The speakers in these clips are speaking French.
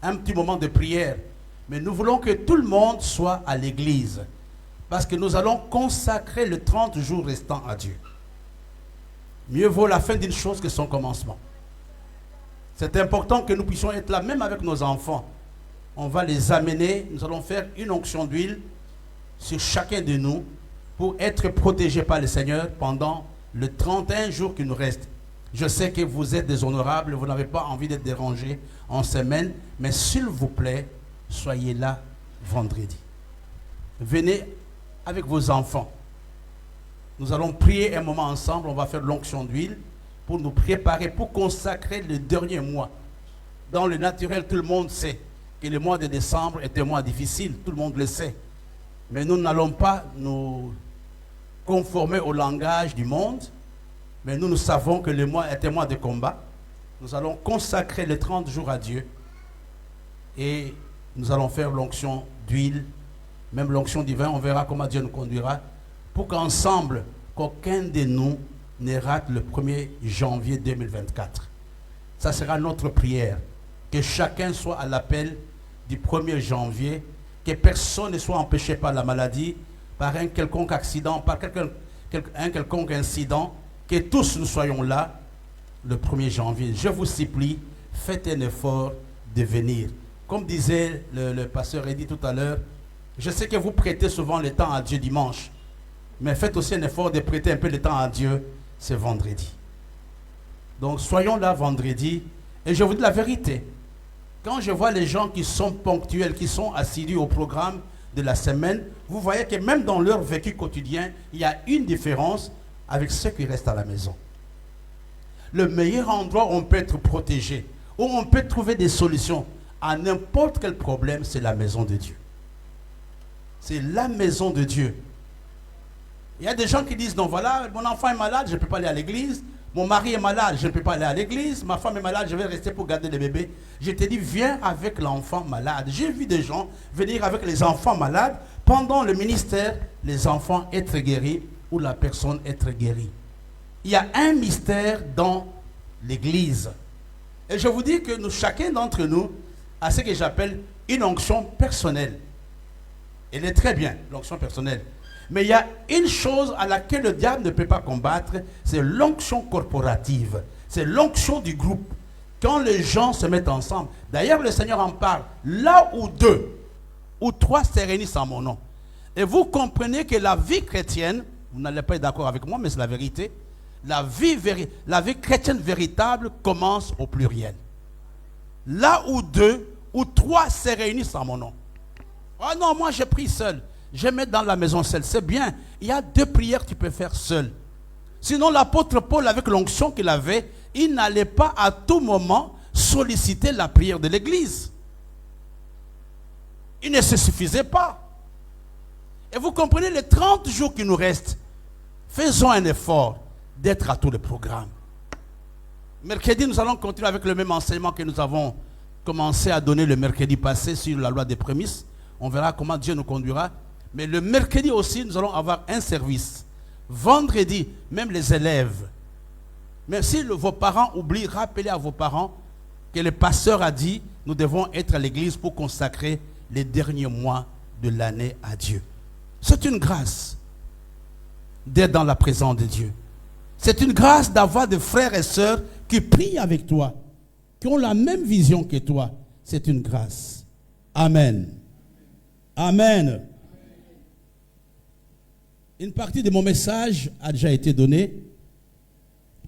un petit moment de prière. Mais nous voulons que tout le monde soit à l'église. Parce que nous allons consacrer les 30 jours restants à Dieu. Mieux vaut la fin d'une chose que son commencement. C'est important que nous puissions être là, même avec nos enfants. On va les amener, nous allons faire une onction d'huile sur chacun de nous pour être protégés par le Seigneur pendant les 31 jours qui nous restent. Je sais que vous êtes des honorables, vous n'avez pas envie d'être dérangés en semaine, mais s'il vous plaît, soyez là vendredi. Venez avec vos enfants. Nous allons prier un moment ensemble, on va faire l'onction d'huile pour nous préparer, pour consacrer le dernier mois. Dans le naturel, tout le monde sait que le mois de décembre est un mois difficile, tout le monde le sait. Mais nous n'allons pas nous conformer au langage du monde, mais nous savons que le mois est un mois de combat. Nous allons consacrer les 30 jours à Dieu et nous allons faire l'onction d'huile, même l'onction du vin, on verra comment Dieu nous conduira, pour qu'ensemble, qu'aucun de nous ne rate le 1er janvier 2024. Ça sera notre prière, que chacun soit à l'appel du 1er janvier, que personne ne soit empêché par la maladie, par un quelconque accident, par un quelconque incident, que tous nous soyons là le 1er janvier. Je vous supplie, faites un effort de venir. Comme disait le pasteur Eddy tout à l'heure, je sais que vous prêtez souvent le temps à Dieu dimanche, mais faites aussi un effort de prêter un peu de temps à Dieu, c'est vendredi. Donc soyons là vendredi, et je vous dis la vérité, quand je vois les gens qui sont ponctuels, qui sont assidus au programme de la semaine, vous voyez que même dans leur vécu quotidien, il y a une différence avec ceux qui restent à la maison. Le meilleur endroit où on peut être protégé, où on peut trouver des solutions à n'importe quel problème, c'est la maison de Dieu. C'est la maison de Dieu. Il y a des gens qui disent, non voilà, mon enfant est malade, je ne peux pas aller à l'église. Mon mari est malade, je ne peux pas aller à l'église. Ma femme est malade, je vais rester pour garder le bébé. Je te dis, viens avec l'enfant malade. J'ai vu des gens venir avec les enfants malades pendant le ministère, les enfants être guéris ou la personne être guérie. Il y a un mystère dans l'église. Et je vous dis que nous, chacun d'entre nous a ce que j'appelle une onction personnelle. Elle est très bien, l'onction personnelle. Mais il y a une chose à laquelle le diable ne peut pas combattre, c'est l'onction corporative. C'est l'onction du groupe. Quand les gens se mettent ensemble. D'ailleurs, le Seigneur en parle. Là où 2 ou 3 se réunissent en mon nom. Et vous comprenez que la vie chrétienne, vous n'allez pas être d'accord avec moi, mais c'est la vérité. La vie chrétienne véritable commence au pluriel. Là où 2 ou 3 se réunissent en mon nom. Oh non, moi je prie seul. Je vais mettre dans la maison seul. C'est bien. Il y a 2 prières que tu peux faire seul. Sinon, l'apôtre Paul, avec l'onction qu'il avait, il n'allait pas à tout moment solliciter la prière de l'église. Il ne se suffisait pas. Et vous comprenez, les 30 jours qui nous restent, faisons un effort d'être à tous les programmes. Mercredi, nous allons continuer avec le même enseignement que nous avons commencé à donner le mercredi passé sur la loi des prémices. On verra comment Dieu nous conduira. Mais le mercredi aussi, nous allons avoir un service. Vendredi, même les élèves. Même si vos parents oublient, rappelez à vos parents que le pasteur a dit, nous devons être à l'église pour consacrer les derniers mois de l'année à Dieu. C'est une grâce d'être dans la présence de Dieu. C'est une grâce d'avoir des frères et sœurs qui prient avec toi, qui ont la même vision que toi. C'est une grâce. Amen. Amen. Une partie de mon message a déjà été donnée,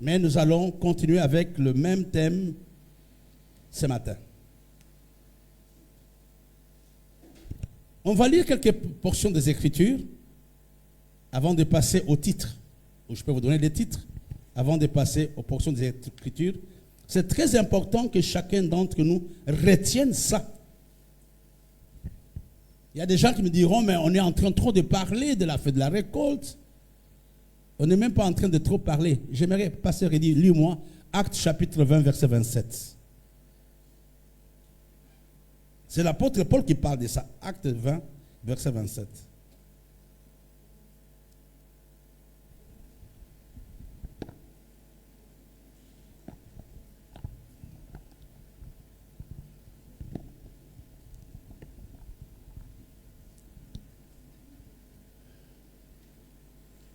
mais nous allons continuer avec le même thème ce matin. On va lire quelques portions des Écritures avant de passer au titre. Je peux vous donner les titres avant de passer aux portions des Écritures. C'est très important que chacun d'entre nous retienne ça. Il y a des gens qui me diront, mais on est en train trop de parler de la fête de la récolte. On n'est même pas en train de trop parler. J'aimerais, pasteur Eddy, lis-moi Actes chapitre 20, verset 27. C'est l'apôtre Paul qui parle de ça. Acte 20, verset 27.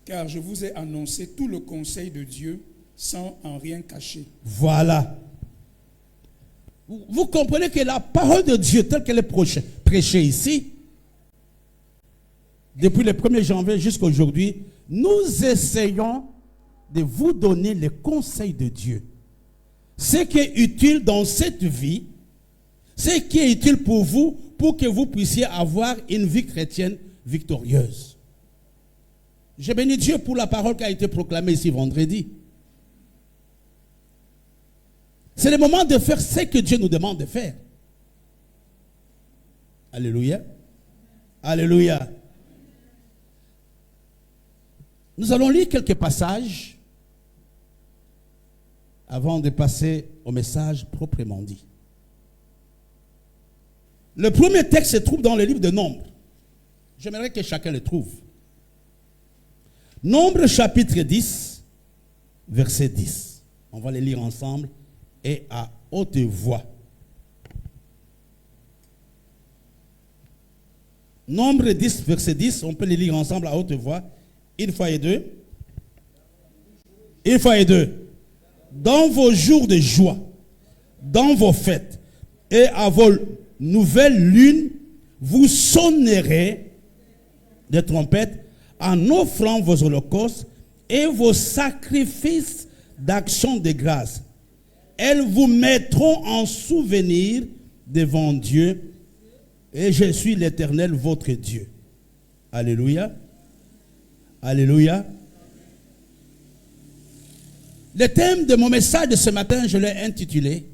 car je vous ai annoncé tout le conseil de Dieu sans en rien cacher. Voilà. Vous comprenez que la parole de Dieu telle qu'elle est prêchée ici, depuis le 1er janvier jusqu'à aujourd'hui, nous essayons de vous donner les conseils de Dieu. Ce qui est utile dans cette vie, ce qui est utile pour vous, pour que vous puissiez avoir une vie chrétienne victorieuse. Je bénis Dieu pour la parole qui a été proclamée ici vendredi. C'est le moment de faire ce que Dieu nous demande de faire. Alléluia. Alléluia. Nous allons lire quelques passages avant de passer au message proprement dit. Le premier texte se trouve dans le livre de Nombres. J'aimerais que chacun le trouve. Nombres chapitre 10, verset 10. On va les lire ensemble et à haute voix. Nombre 10, verset 10, on peut les lire ensemble à haute voix. Une fois et deux. Une fois et deux. Dans vos jours de joie, dans vos fêtes et à vos nouvelles lunes, vous sonnerez des trompettes en offrant vos holocaustes et vos sacrifices d'action de grâce. Elles vous mettront en souvenir devant Dieu, et je suis l'Éternel, votre Dieu. Alléluia. Alléluia. Le thème de mon message de ce matin, je l'ai intitulé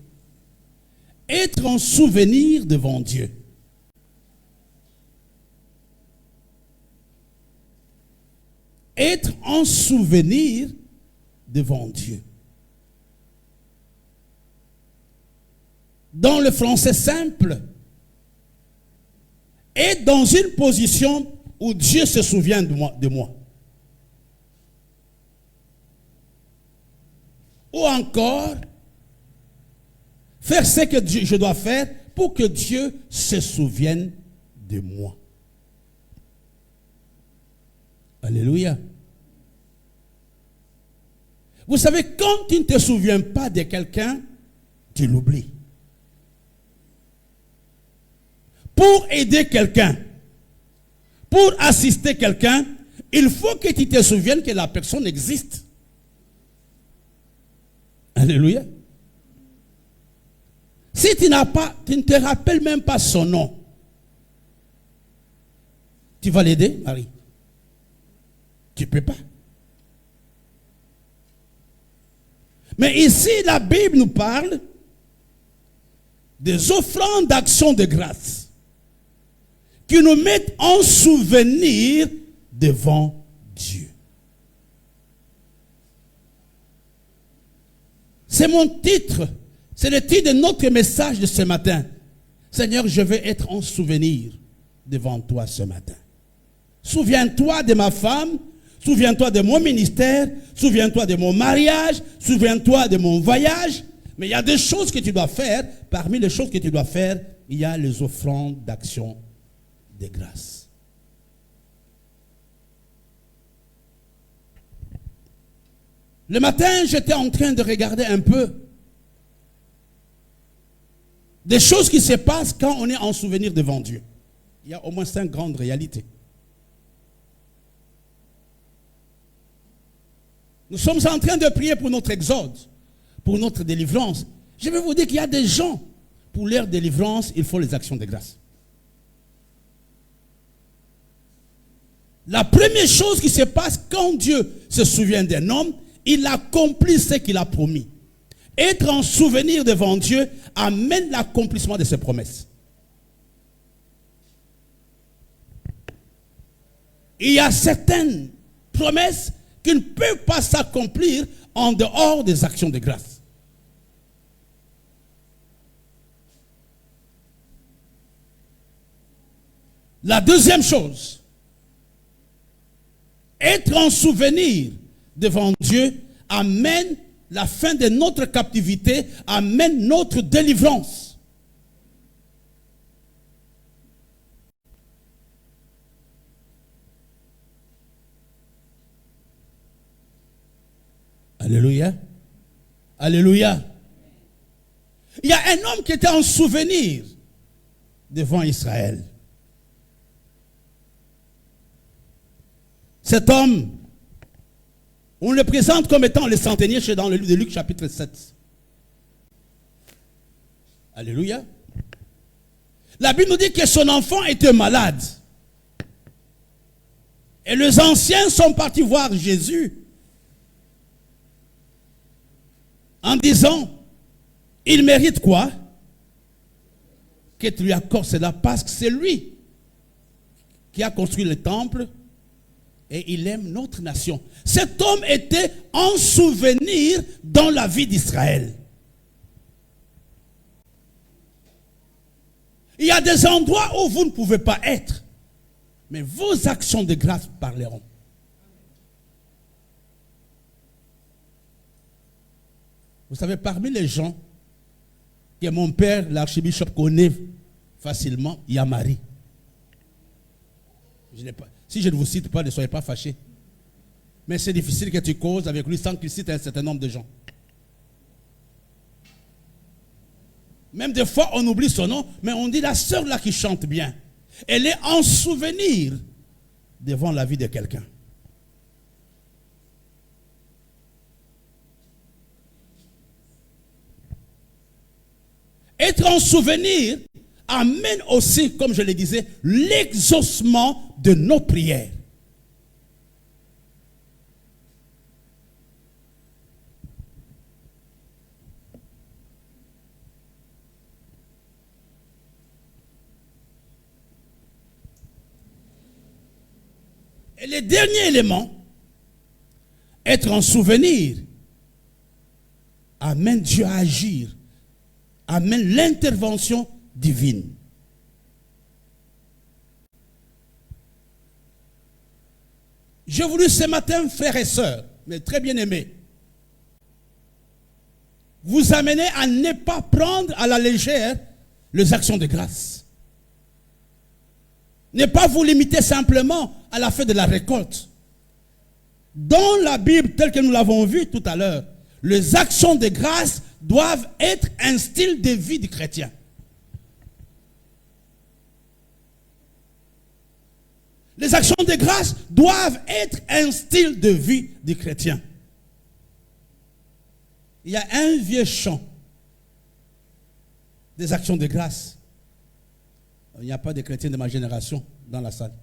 « Être en souvenir devant Dieu ». Être en souvenir devant Dieu. Dans le français simple, être dans une position où Dieu se souvient de moi. Ou encore, faire ce que je dois faire pour que Dieu se souvienne de moi. Alléluia. Vous savez, quand tu ne te souviens pas de quelqu'un, tu l'oublies. Pour aider quelqu'un, pour assister quelqu'un, il faut que tu te souviennes que la personne existe. Alléluia. Si tu ne te rappelles même pas son nom, tu vas l'aider, Marie? Tu ne peux pas. Mais ici, la Bible nous parle des offrandes d'action de grâce qui nous mettent en souvenir devant Dieu. C'est mon titre, c'est le titre de notre message de ce matin. Seigneur, je veux être en souvenir devant toi ce matin. Souviens-toi de ma femme, souviens-toi de mon ministère, souviens-toi de mon mariage, souviens-toi de mon voyage. Mais il y a des choses que tu dois faire. Parmi les choses que tu dois faire, il y a les offrandes d'action de grâce. Le matin, j'étais en train de regarder un peu des choses qui se passent quand on est en souvenir devant Dieu. Il y a au moins 5 grandes réalités. Nous sommes en train de prier pour notre exode, pour notre délivrance. Je vais vous dire qu'il y a des gens, pour leur délivrance, il faut les actions de grâce. La première chose qui se passe quand Dieu se souvient d'un homme, il accomplit ce qu'il a promis. Être en souvenir devant Dieu amène l'accomplissement de ses promesses. Il y a certaines promesses qui ne peuvent pas s'accomplir en dehors des actions de grâce. La deuxième chose, être en souvenir devant Dieu amène la fin de notre captivité, amène notre délivrance. Alléluia. Alléluia. Il y a un homme qui était en souvenir devant Israël. Cet homme, on le présente comme étant le centenier dans le livre de Luc chapitre 7. Alléluia. La Bible nous dit que son enfant était malade. Et les anciens sont partis voir Jésus en disant, il mérite quoi? Que tu lui accordes cela, parce que c'est lui qui a construit le temple et il aime notre nation. Cet homme était en souvenir dans la vie d'Israël. Il y a des endroits où vous ne pouvez pas être, mais vos actions de grâce parleront. Vous savez, parmi les gens que mon père, l'archibishop, connaît facilement, il y a Marie. Si je ne vous cite pas, ne soyez pas fâchés. Mais c'est difficile que tu causes avec lui sans qu'il cite un certain nombre de gens. Même des fois, on oublie son nom, mais on dit la sœur là qui chante bien. Elle est en souvenir devant la vie de quelqu'un. Être en souvenir amène aussi, comme je le disais, l'exaucement de nos prières. Et le dernier élément, être en souvenir, amène Dieu à agir, amène l'intervention divine. J'ai voulu ce matin, frères et sœurs, mais très bien aimés, vous amener à ne pas prendre à la légère les actions de grâce. Ne pas vous limiter simplement à la fête de la récolte. Dans la Bible, telle que nous l'avons vu tout à l'heure, les actions de grâce doivent être un style de vie du chrétien. Les actions de grâce doivent être un style de vie du chrétien. Il y a un vieux chant des actions de grâce. Il n'y a pas de chrétiens de ma génération dans la salle.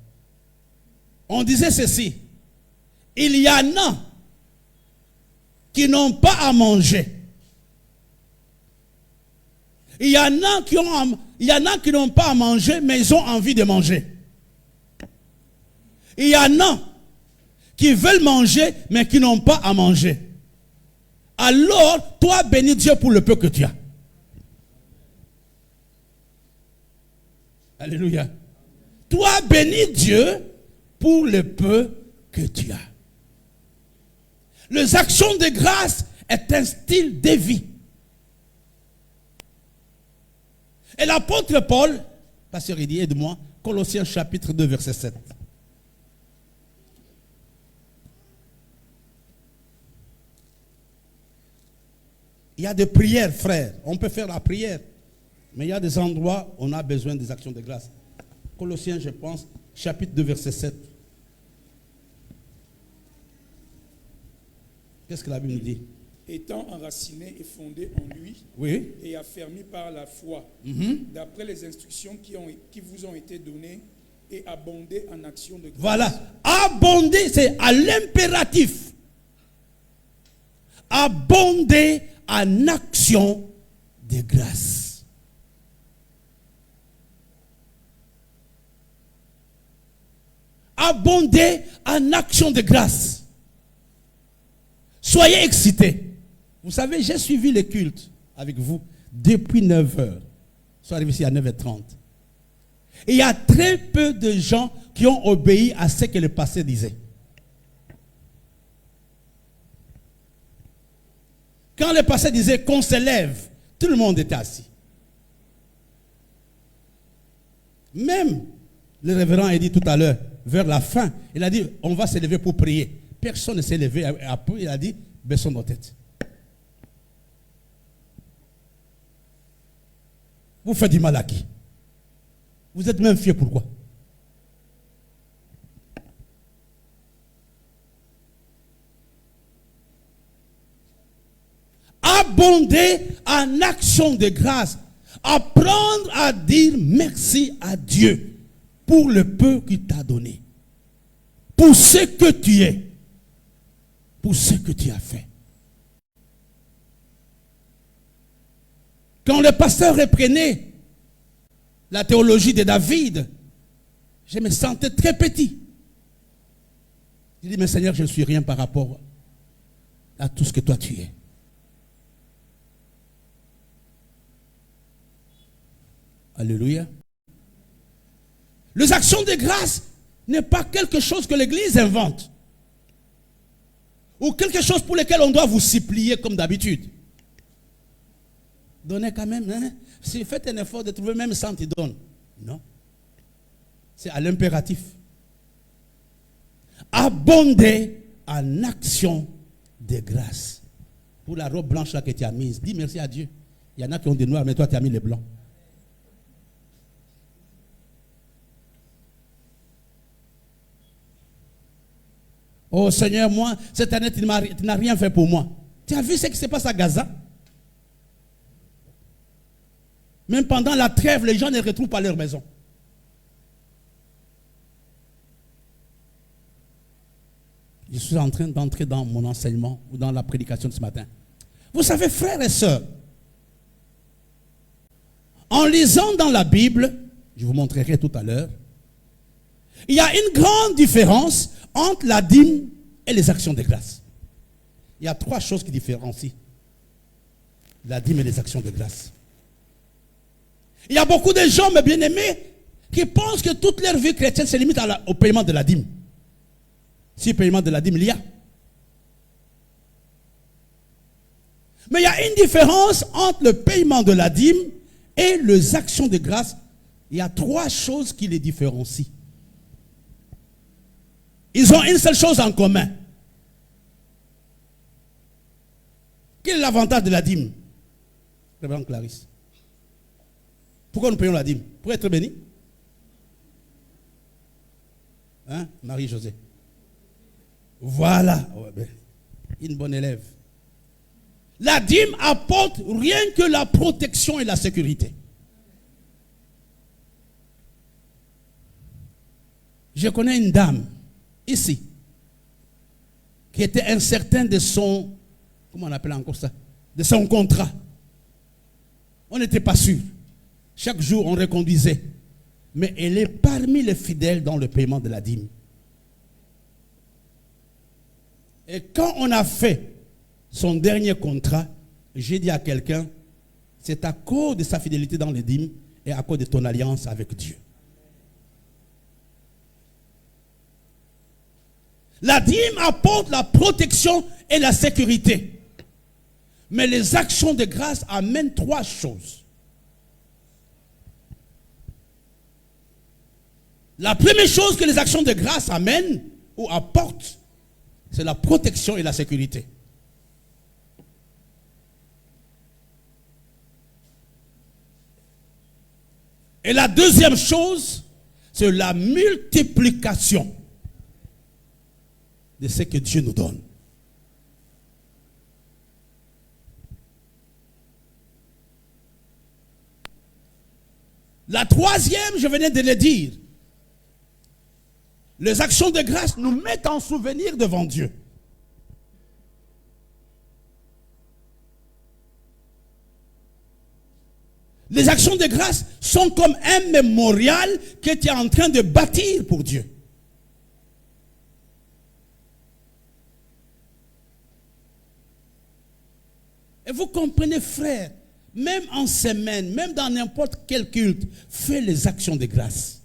On disait ceci: il y en a qui n'ont pas à manger. Il y en a qui n'ont pas à manger, mais ils ont envie de manger. Il y en a qui veulent manger, mais qui n'ont pas à manger. Alors, toi, bénis Dieu pour le peu que tu as. Alléluia. Toi, bénis Dieu pour le peu que tu as. Les actions de grâce est un style de vie. Et l'apôtre Paul, pasteur Idi, aide-moi, Colossiens chapitre 2, verset 7. Il y a des prières, frères. On peut faire la prière. Mais il y a des endroits où on a besoin des actions de grâce. Colossiens, je pense, chapitre 2, verset 7. Qu'est-ce que la Bible nous dit? Étant enracinés et fondés en lui, oui, et affermis par la foi, d'après les instructions qui vous ont été données, et abonder en action de grâce. Voilà. Abonder, c'est à l'impératif. Abonder en action de grâce. Abonder en action de grâce. Soyez excités. Vous savez, j'ai suivi les cultes avec vous depuis 9h. Je suis arrivé ici à 9h30. Et il y a très peu de gens qui ont obéi à ce que le pasteur disait. Quand le pasteur disait qu'on se lève, tout le monde était assis. Même le révérend a dit tout à l'heure, vers la fin, il a dit, on va se lever pour prier. Personne ne s'est levé. Après, il a dit, Baissons nos têtes. Vous faites du mal à qui? Vous êtes même fiers pourquoi? Abonder en action de grâce. Apprendre à dire merci à Dieu pour le peu qu'il t'a donné. Pour ce que tu es. Pour ce que tu as fait. Quand le pasteur reprenait la théologie de David, je me sentais très petit. Je dis, mais Seigneur, je ne suis rien par rapport à tout ce que toi tu es. Alléluia. Les actions de grâce n'est pas quelque chose que l'Église invente. Ou quelque chose pour lequel on doit vous supplier comme d'habitude. Donnez quand même. Hein? Si faites un effort de trouver même 100, il donne. Non. C'est à l'impératif. Abonder en action de grâce. Pour la robe blanche là que tu as mise, dis merci à Dieu. Il y en a qui ont des noirs, mais toi tu as mis les blancs. Oh Seigneur, moi, cette année, tu n'as rien fait pour moi. Tu as vu ce qui se passe à Gaza? Même pendant la trêve, les gens ne retrouvent pas leur maison. Je suis en train d'entrer dans mon enseignement ou dans la prédication de ce matin. Vous savez, frères et sœurs, en lisant dans la Bible, je vous montrerai tout à l'heure, il y a une grande différence entre la dîme et les actions de grâce. Il y a 3 choses qui différencient la dîme et les actions de grâce. Il y a beaucoup de gens, mes bien-aimés, qui pensent que toute leur vie chrétienne se limite au paiement de la dîme. Si paiement de la dîme il y a. Mais il y a une différence entre le paiement de la dîme et les actions de grâce. Il y a 3 choses qui les différencient. Ils ont une seule chose en commun. Quel est l'avantage de la dîme? Révérende Clarisse. Pourquoi nous payons la dîme? Pour être bénis? Hein, Marie-Josée? Voilà. Ouais, ben, une bonne élève. La dîme apporte rien que la protection et la sécurité. Je connais une dame ici qui était incertaine de son, comment on appelle encore ça, de son contrat. On n'était pas sûr. Chaque jour on reconduisait. Mais elle est parmi les fidèles dans le paiement de la dîme. Et quand on a fait son dernier contrat, j'ai dit à quelqu'un, c'est à cause de sa fidélité dans les dîmes et à cause de ton alliance avec Dieu. La dîme apporte la protection et la sécurité. Mais les actions de grâce amènent 3 choses. La première chose que les actions de grâce amènent ou apportent, c'est la protection et la sécurité. Et la deuxième chose, c'est la multiplication de ce que Dieu nous donne. La troisième, je venais de le dire, les actions de grâce nous mettent en souvenir devant Dieu. Les actions de grâce sont comme un mémorial que tu es en train de bâtir pour Dieu. Et vous comprenez, frère, même en semaine, même dans n'importe quel culte, fais les actions de grâce.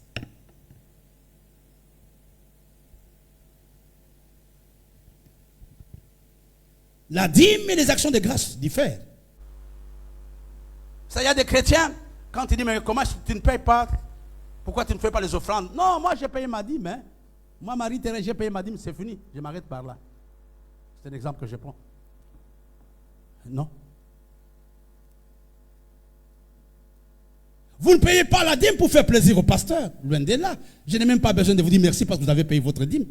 La dîme et les actions de grâce diffèrent. Ça, il y a des chrétiens, quand ils disent, mais comment tu ne payes pas? Pourquoi tu ne fais pas les offrandes? Non, moi j'ai payé ma dîme. Moi, Marie-Thérèse, j'ai payé ma dîme, c'est fini. Je m'arrête par là. C'est un exemple que je prends. Non. Vous ne payez pas la dîme pour faire plaisir au pasteur. Loin de là. Je n'ai même pas besoin de vous dire merci parce que vous avez payé votre dîme.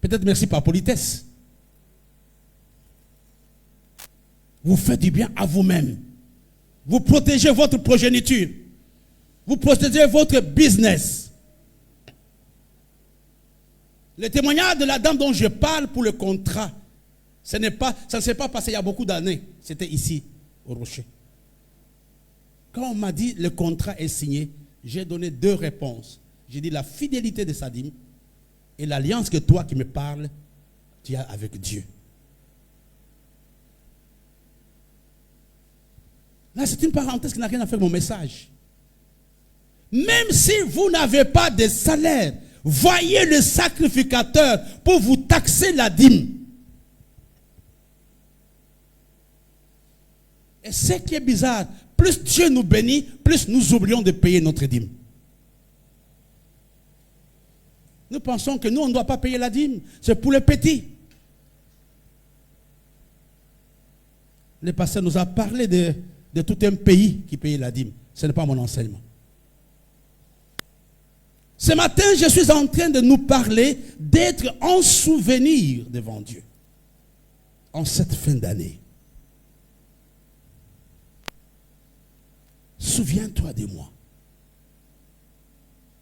Peut-être merci par politesse. Vous faites du bien à vous-même. Vous protégez votre progéniture. Vous protégez votre business. Le témoignage de la dame dont je parle pour le contrat, ça ne s'est pas passé il y a beaucoup d'années. C'était ici, au Rocher. Quand on m'a dit le contrat est signé, j'ai donné 2 réponses. J'ai dit la fidélité de sa dîme et l'alliance que toi qui me parles, tu as avec Dieu. Là, c'est une parenthèse qui n'a rien à faire avec mon message. Même si vous n'avez pas de salaire, voyez le sacrificateur pour vous taxer la dîme. Et ce qui est bizarre, plus Dieu nous bénit, plus nous oublions de payer notre dîme. Nous pensons que nous, on ne doit pas payer la dîme. C'est pour les petits. Le pasteur nous a parlé de tout un pays qui payait la dîme. Ce n'est pas mon enseignement. Ce matin, je suis en train de nous parler d'être en souvenir devant Dieu. En cette fin d'année. Souviens-toi de moi.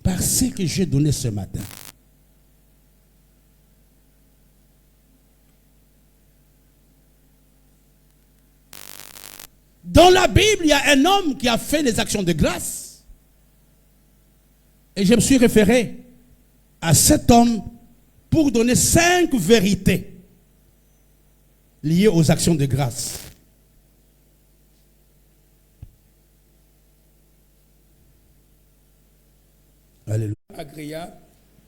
Par ce que j'ai donné ce matin. Dans la Bible, il y a un homme qui a fait les actions de grâce. Et je me suis référé à cet homme pour donner 5 vérités liées aux actions de grâce. Alléluia. Agréable,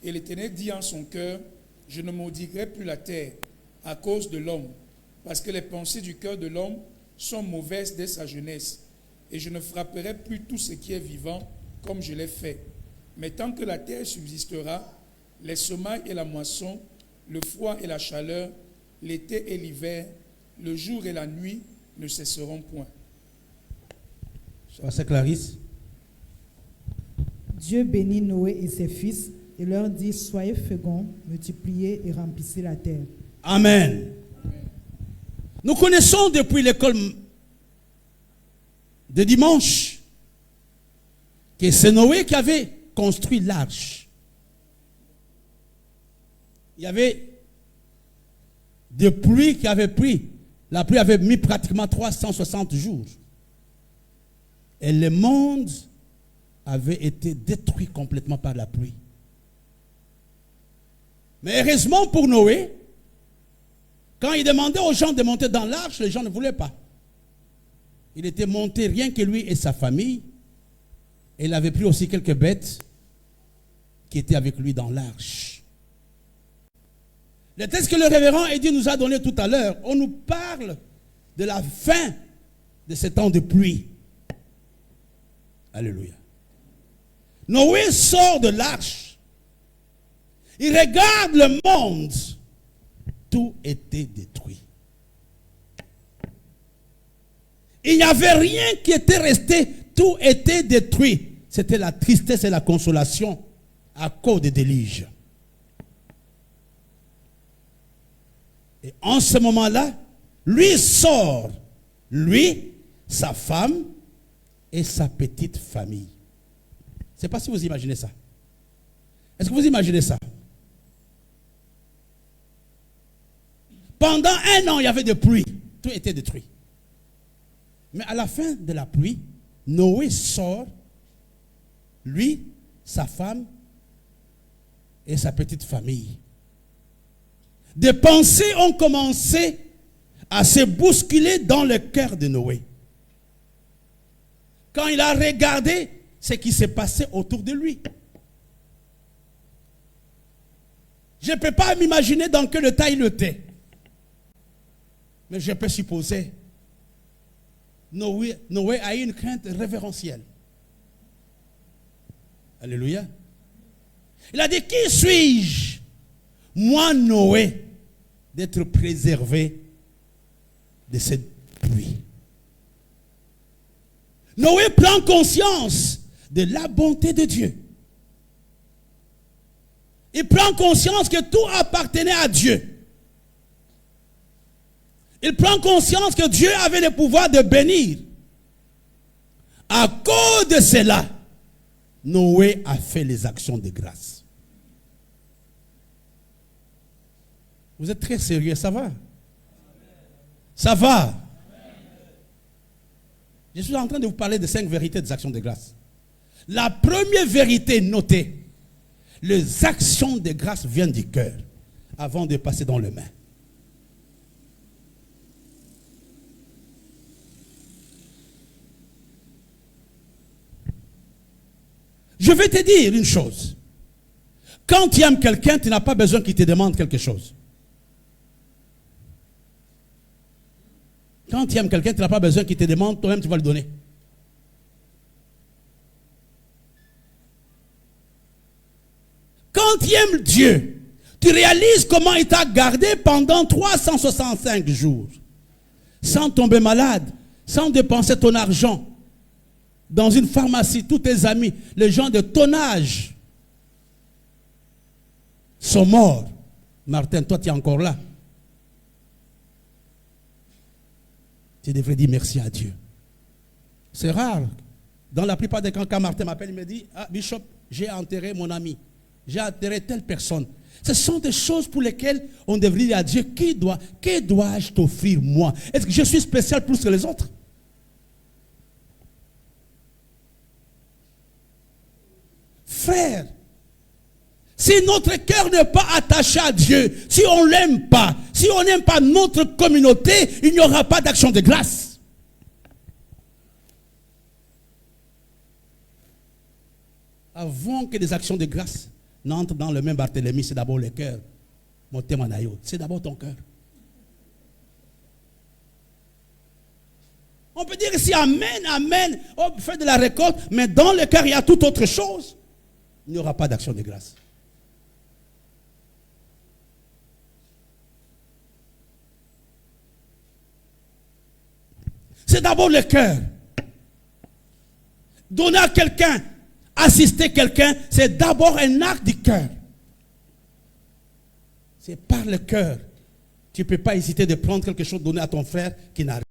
et l'Éternel dit en son cœur, je ne maudirai plus la terre à cause de l'homme, parce que les pensées du cœur de l'homme sont mauvaises dès sa jeunesse, et je ne frapperai plus tout ce qui est vivant comme je l'ai fait. Mais tant que la terre subsistera, les semailles et la moisson, le froid et la chaleur, l'été et l'hiver, le jour et la nuit ne cesseront point. Pasteur Clarisse. Dieu bénit Noé et ses fils et leur dit, soyez féconds, multipliez et remplissez la terre. Amen. Nous connaissons depuis l'école de dimanche que c'est Noé qui avait construit l'arche. Il y avait des pluies qui avaient pris. La pluie avait mis pratiquement 360 jours. Et le monde avait été détruit complètement par la pluie. Mais heureusement pour Noé, quand il demandait aux gens de monter dans l'arche, les gens ne voulaient pas. Il était monté rien que lui et sa famille. Et il avait pris aussi quelques bêtes qui étaient avec lui dans l'arche. Le texte que le révérend Eddy nous a donné tout à l'heure, on nous parle de la fin de ce temps de pluie. Alléluia. Noé sort de l'arche. Il regarde le monde. Tout était détruit. Il n'y avait rien qui était resté. Tout était détruit. C'était la tristesse et la consolation à cause des déluges. Et en ce moment-là, lui sort. Lui, sa femme et sa petite famille. Je ne sais pas si vous imaginez ça. Est-ce que vous imaginez ça? Pendant 1 an, il y avait de pluie. Tout était détruit. Mais à la fin de la pluie, Noé sort, lui, sa femme et sa petite famille. Des pensées ont commencé à se bousculer dans le cœur de Noé. Quand il a regardé ce qui s'est passé autour de lui. Je ne peux pas m'imaginer dans quel état il était. Mais je peux supposer Noé a eu une crainte révérentielle. Alléluia. Il a dit, qui suis-je, moi Noé, d'être préservé de cette pluie. Noé prend conscience de la bonté de Dieu. Il prend conscience que tout appartenait à Dieu. Il prend conscience que Dieu avait le pouvoir de bénir. À cause de cela, Noé a fait les actions de grâce. Vous êtes très sérieux, ça va? Ça va? Je suis en train de vous parler de 5 vérités des actions de grâce. La première vérité, notez, les actions de grâce viennent du cœur avant de passer dans les mains. Je vais te dire une chose. Quand tu aimes quelqu'un, tu n'as pas besoin qu'il te demande quelque chose. Quand tu aimes quelqu'un, tu n'as pas besoin qu'il te demande, toi-même tu vas le donner. Quand tu aimes Dieu, tu réalises comment il t'a gardé pendant 365 jours. Sans tomber malade, sans dépenser ton argent. Dans une pharmacie, tous tes amis, les gens de ton âge sont morts. Martin, toi tu es encore là. Tu devrais dire merci à Dieu. C'est rare. Dans la plupart des cas, quand Martin m'appelle, il me dit, ah Bishop, j'ai enterré mon ami. J'ai enterré telle personne. Ce sont des choses pour lesquelles on devrait dire à Dieu, que dois-je t'offrir moi? Est-ce que je suis spécial plus que les autres? Frère, si notre cœur n'est pas attaché à Dieu, si on ne l'aime pas, si on n'aime pas notre communauté, il n'y aura pas d'action de grâce. Avant que les actions de grâce n'entrent dans le même Barthélemy, c'est d'abord le cœur. Mon témoignage, c'est d'abord ton cœur. On peut dire ici amen, amen, on fait de la récolte, mais dans le cœur il y a toute autre chose. Il n'y aura pas d'action de grâce. C'est d'abord le cœur. Donner à quelqu'un, assister quelqu'un, c'est d'abord un acte du cœur. C'est par le cœur. Tu ne peux pas hésiter de prendre quelque chose, donner à ton frère qui n'a rien.